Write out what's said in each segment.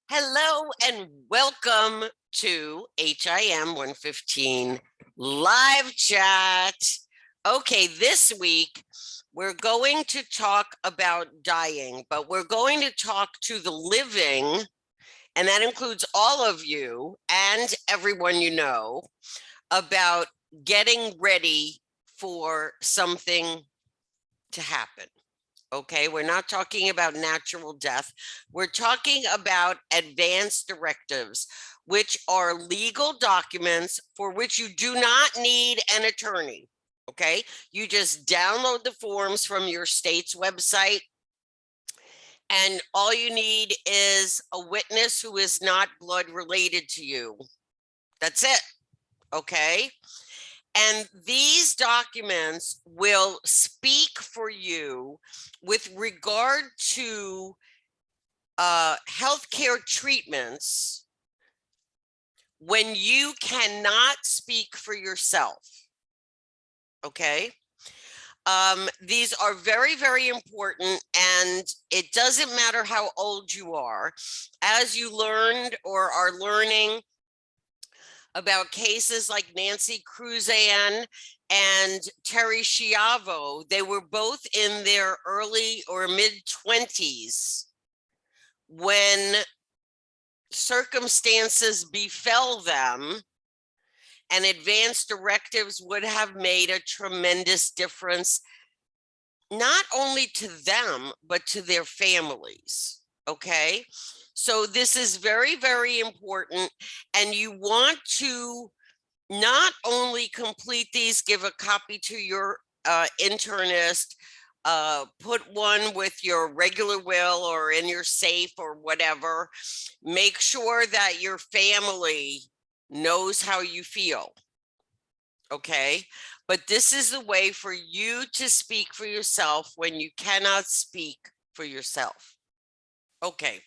Hello and welcome to HIM115 live chat. Okay, this week we're going to talk about dying, but we're going to talk to the living, and that includes all of you and everyone you know, about getting ready for something to happen. Okay, we're not talking about natural death. We're talking about advance directives, which are legal documents for which you do not need an attorney. Okay, you just download the forms from your state's website, and all you need is a witness who is not blood related to you. That's it. Okay. And these documents will speak for you with regard to healthcare treatments when you cannot speak for yourself. Okay. These are very, very important, and it doesn't matter how old you are. As you learned or are learning about cases like Nancy Cruzan and Terry Chiavo, they were both in their early or mid-20s when circumstances befell them, and advance directives would have made a tremendous difference, not only to them, but to their families. Okay. So this is very, very important. And you want to not only complete these, give a copy to your internist, put one with your regular will or in your safe or whatever. Make sure that your family knows how you feel. Okay. But this is the way for you to speak for yourself when you cannot speak for yourself. Okay.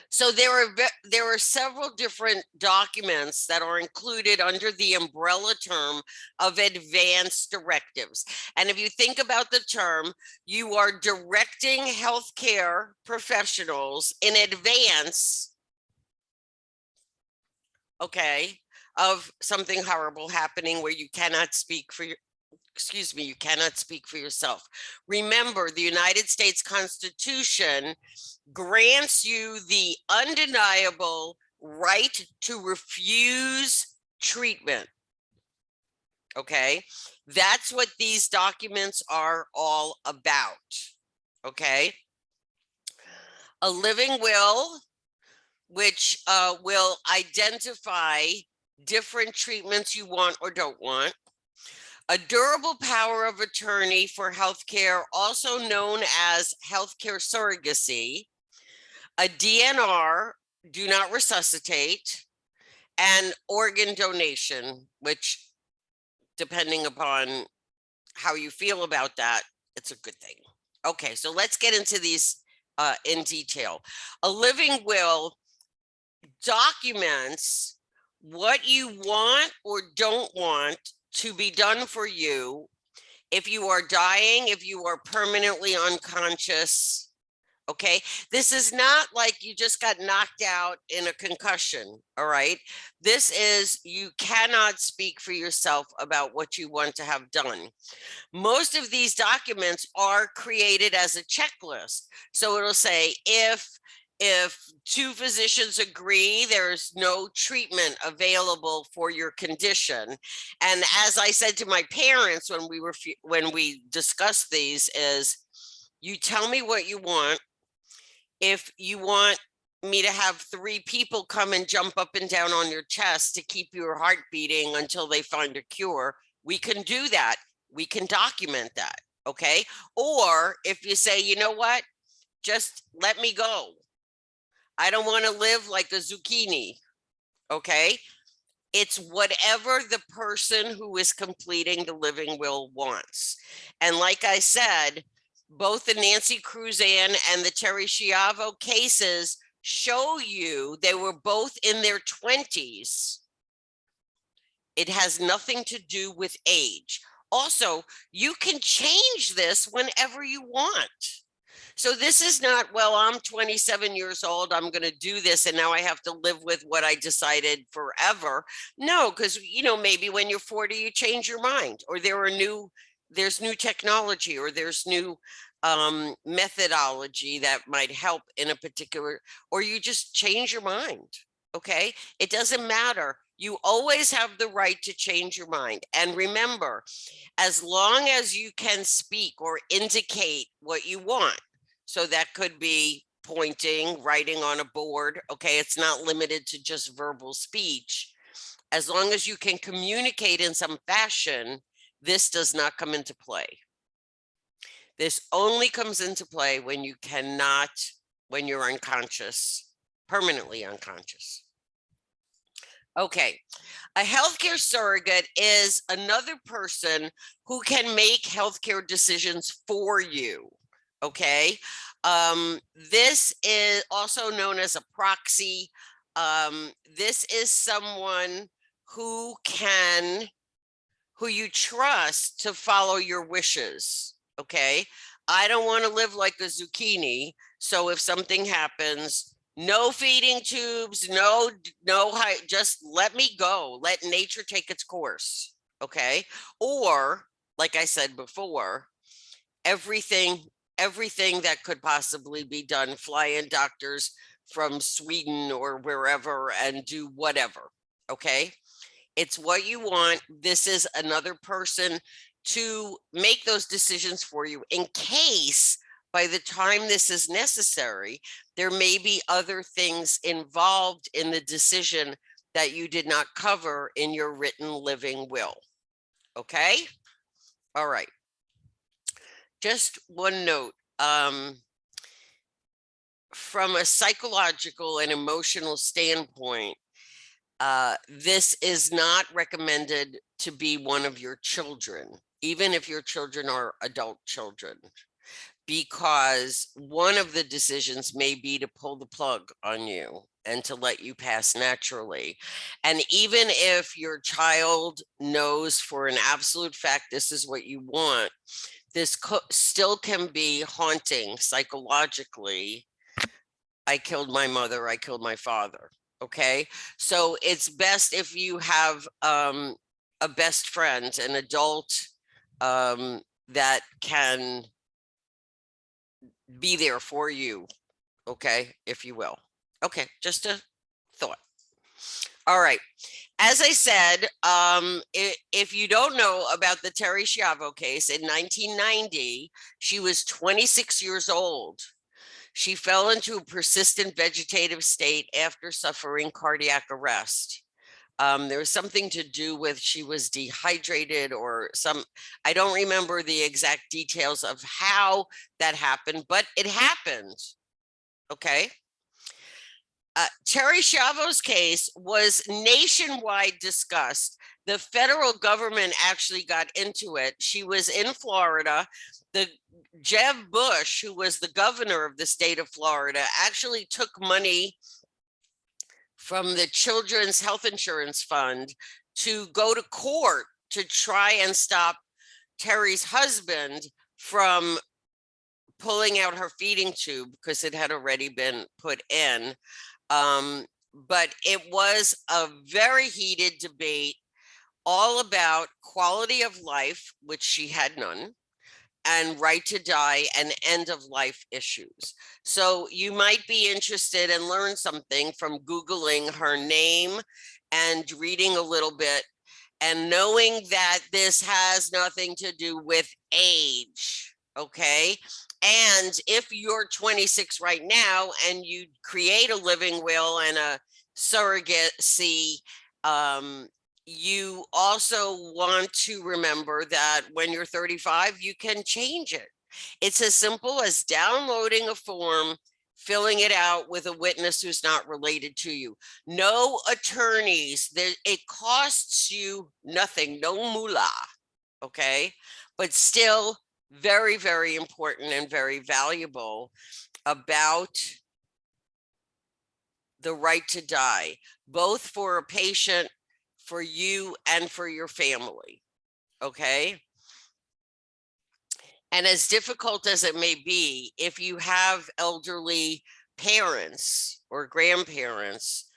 So there are several different documents that are included under the umbrella term of advance directives. And if you think about the term, you are directing healthcare professionals in advance, okay, of something horrible happening where you cannot speak for your, you cannot speak for yourself. Remember, the United States Constitution grants you the undeniable right to refuse treatment. Okay, that's what these documents are all about. Okay, a living will, which will identify different treatments you want or don't want. A durable power of attorney for healthcare, also known as healthcare surrogacy. A DNR, do not resuscitate, and organ donation, which, depending upon how you feel about that, it's a good thing. Okay, so let's get into these in detail. A living will documents what you want or don't want to be done for you if you are dying, if you are permanently unconscious. Okay, this is not like you just got knocked out in a concussion. All right, this is, you cannot speak for yourself about what you want to have done. Most of these documents are created as a checklist. So it'll say, if two physicians agree, there's no treatment available for your condition. And as I said to my parents when we discussed these, is you tell me what you want. If you want me to have 3 people come and jump up and down on your chest to keep your heart beating until they find a cure, we can do that. We can document that. Okay. Or if you say, you know what, just let me go. I don't want to live like a zucchini. Okay. It's whatever the person who is completing the living will wants. And like I said, both the Nancy Cruzan and the Terry Chiavo cases show you they were both in their 20s. It has nothing to do with age. Also, you can change this whenever you want. So this is not, well, I'm 27 years old, I'm going to do this, and now I have to live with what I decided forever. No, because, maybe when you're 40, you change your mind, or there's new technology, or there's new methodology that might help in a particular, or you just change your mind. Okay. It doesn't matter. You always have the right to change your mind. And remember, as long as you can speak or indicate what you want, so that could be pointing, writing on a board. Okay, it's not limited to just verbal speech. As long as you can communicate in some fashion, this does not come into play. This only comes into play when when you're unconscious, permanently unconscious. Okay, a healthcare surrogate is another person who can make healthcare decisions for you. Okay, this is also known as a proxy. This is someone who you trust to follow your wishes. Okay, I don't want to live like a zucchini, so if something happens, no feeding tubes, no, just let me go. Let nature take its course. Okay, or like I said before, everything that could possibly be done, fly in doctors from Sweden or wherever and do whatever. Okay, it's what you want. This is another person to make those decisions for you in case by the time this is necessary, there may be other things involved in the decision that you did not cover in your written living will. Okay, all right. Just one note, from a psychological and emotional standpoint, this is not recommended to be one of your children, even if your children are adult children, because one of the decisions may be to pull the plug on you and to let you pass naturally. And even if your child knows for an absolute fact this is what you want, this still can be haunting psychologically. I killed my mother, I killed my father. Okay, so it's best if you have a best friend, an adult that can be there for you. Okay, if you will. Okay, just a thought. All right. As I said, if you don't know about the Terry Chiavo case, in 1990, she was 26 years old. She fell into a persistent vegetative state after suffering cardiac arrest. There was something to do with she was dehydrated or I don't remember the exact details of how that happened, but it happened. Okay. Terry Chiavo's case was nationwide discussed. The federal government actually got into it. She was in Florida. The Jeb Bush, who was the governor of the state of Florida, actually took money from the Children's Health Insurance Fund to go to court to try and stop Terry's husband from pulling out her feeding tube because it had already been put in. But it was a very heated debate all about quality of life, which she had none, and right to die and end of life issues. So you might be interested and learn something from Googling her name and reading a little bit and knowing that this has nothing to do with age. Okay. And if you're 26 right now and you create a living will and a surrogacy, you also want to remember that when you're 35, you can change it. It's as simple as downloading a form, filling it out with a witness who's not related to you. No attorneys. It costs you nothing, no moolah. Okay. But still very, very important and very valuable about the right to die, both for a patient, for you, and for your family. Okay. And as difficult as it may be, if you have elderly parents or grandparents,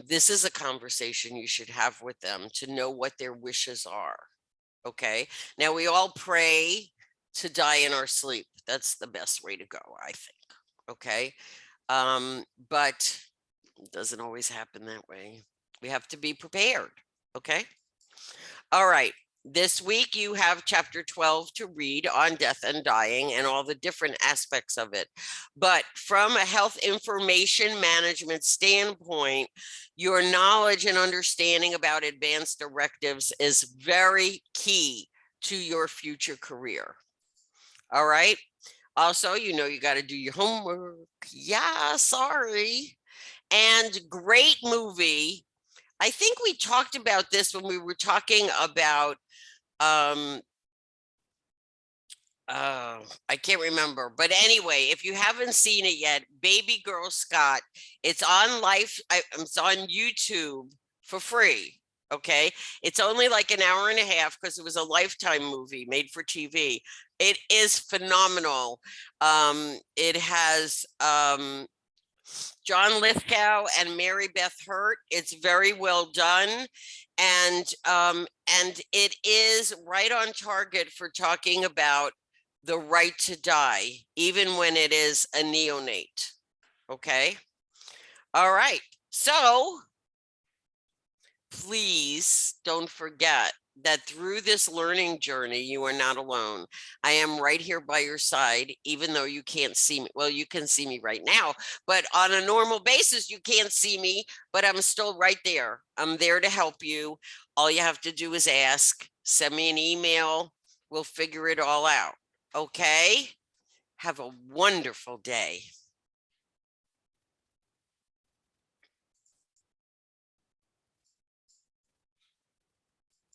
this is a conversation you should have with them to know what their wishes are. Okay. Now, we all pray to die in our sleep. That's the best way to go, I think. Okay. But it doesn't always happen that way. We have to be prepared. Okay. All right. This week you have chapter 12 to read on death and dying and all the different aspects of it. But from a health information management standpoint, your knowledge and understanding about advanced directives is very key to your future career. All right. Also, you know, you got to do your homework. Yeah, sorry. And great movie. I think we talked about this when we were talking about I can't remember, but anyway, if you haven't seen it yet, Baby Girl Scott, it's on it's on YouTube for free. Okay, it's only like an hour and a half because it was a Lifetime movie made for TV. It is phenomenal. It has John Lithgow and Mary Beth Hurt. It's very well done. And it is right on target for talking about the right to die, even when it is a neonate. Okay. All right. So please don't forget that through this learning journey, you are not alone. I am right here by your side, even though you can't see me. Well, you can see me right now, but on a normal basis, you can't see me, but I'm still right there. I'm there to help you. All you have to do is ask, send me an email. We'll figure it all out. Okay? Have a wonderful day.